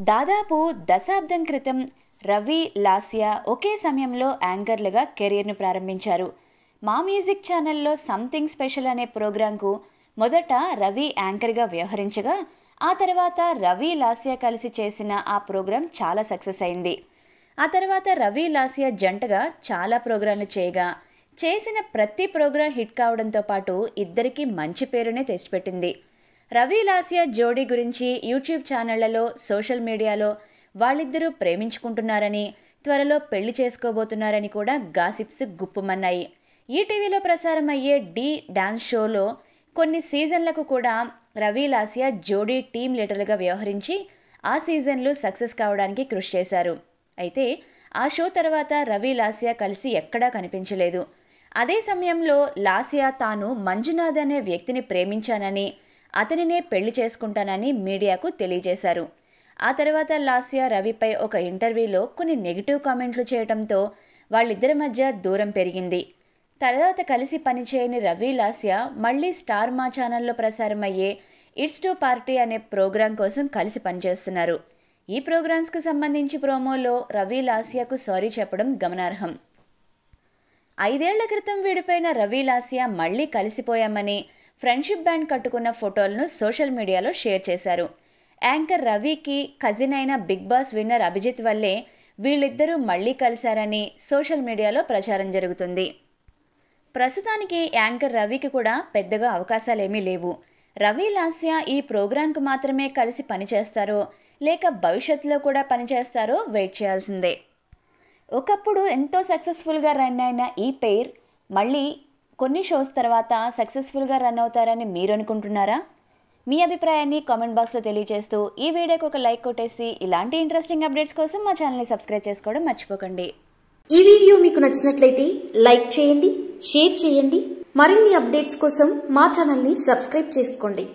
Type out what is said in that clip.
దాదాపు దశాబ్దం క్రితం రవి, లాస్యా ఒకే సమయంలో యాంకర్లుగా కెరీర్ను ప్రారంభించారు. మా మ్యూజిక్ ఛానల్లో సంథింగ్ స్పెషల్ అనే ప్రోగ్రాంకు మొదట రవి యాంకర్గా వ్యవహరించగా, ఆ తర్వాత రవి, లాస్యా కలిసి చేసిన ఆ ప్రోగ్రాం చాలా సక్సెస్ అయింది. ఆ తర్వాత రవి, లాస్యా జంటగా చాలా ప్రోగ్రాంలు చేయగా, చేసిన ప్రతి ప్రోగ్రాం హిట్ కావడంతో పాటు ఇద్దరికీ మంచి పేరునే తెచ్చిపెట్టింది. రవి, లాస్యా జోడీ గురించి యూట్యూబ్ ఛానళ్లలో, సోషల్ మీడియాలో వాళ్ళిద్దరూ ప్రేమించుకుంటున్నారని, త్వరలో పెళ్లి చేసుకోబోతున్నారని కూడా గాసిప్స్ గుప్పుమన్నాయి. ఈటీవీలో ప్రసారం అయ్యే డి డాన్స్ షోలో కొన్ని సీజన్లకు కూడా రవి, లాస్యా జోడీ టీమ్ లీడర్లుగా వ్యవహరించి ఆ సీజన్లు సక్సెస్ కావడానికి కృషి చేశారు. అయితే ఆ షో తర్వాత రవి, లాస్యా కలిసి ఎక్కడా కనిపించలేదు. అదే సమయంలో లాస్యా తాను మంజునాథ్ అనే వ్యక్తిని ప్రేమించానని, అతనినే పెళ్లి చేసుకుంటానని మీడియాకు తెలియజేశారు. ఆ తర్వాత లాస్యా రవిపై ఒక ఇంటర్వ్యూలో కొన్ని నెగిటివ్ కామెంట్లు చేయడంతో వాళ్ళిద్దరి మధ్య దూరం పెరిగింది. తర్వాత కలిసి పనిచేయని రవి, లాస్యా మళ్లీ స్టార్ మా ఛానల్లో ప్రసారం అయ్యే ఇట్స్ టు పార్టీ అనే ప్రోగ్రాం కోసం కలిసి పనిచేస్తున్నారు. ఈ ప్రోగ్రామ్స్కు సంబంధించి ప్రోమోలో రవి, లాస్యాకు సారీ చెప్పడం గమనార్హం. 5 ఏళ్ల క్రితం విడిపోయిన రవి, లాస్యా మళ్లీ కలిసిపోయామని ఫ్రెండ్షిప్ బ్యాండ్ కట్టుకున్న ఫోటోలను సోషల్ మీడియాలో షేర్ చేశారు. యాంకర్ రవికి కజిన్ అయిన బిగ్ బాస్ విన్నర్ అభిజిత్ వల్లే వీళ్ళిద్దరూ మళ్లీ కలిశారని సోషల్ మీడియాలో ప్రచారం జరుగుతుంది. ప్రస్తుతానికి యాంకర్ రవికి కూడా పెద్దగా అవకాశాలేమీ లేవు. రవి, లాస్యా ఈ ప్రోగ్రాంకు మాత్రమే కలిసి పనిచేస్తారో లేక భవిష్యత్తులో కూడా పనిచేస్తారో వెయిట్ చేయాల్సిందే. ఒకప్పుడు ఎంతో సక్సెస్ఫుల్గా రన్ అయిన ఈ పెయిర్ మళ్ళీ కొన్ని షోస్ తర్వాత సక్సెస్ఫుల్గా రన్ అవుతారని మీరు అనుకుంటున్నారా? మీ అభిప్రాయాన్ని కామెంట్ బాక్స్లో తెలియజేస్తూ ఈ వీడియోకి ఒక లైక్ కొట్టేసి ఇలాంటి ఇంట్రెస్టింగ్ అప్డేట్స్ కోసం మా ఛానల్ని సబ్స్క్రైబ్ చేసుకోవడం మర్చిపోకండి. ఈ వీడియో మీకు నచ్చినట్లయితే లైక్ చేయండి, షేర్ చేయండి. మరిన్ని అప్డేట్స్ కోసం మా ఛానల్ని సబ్స్క్రైబ్ చేసుకోండి.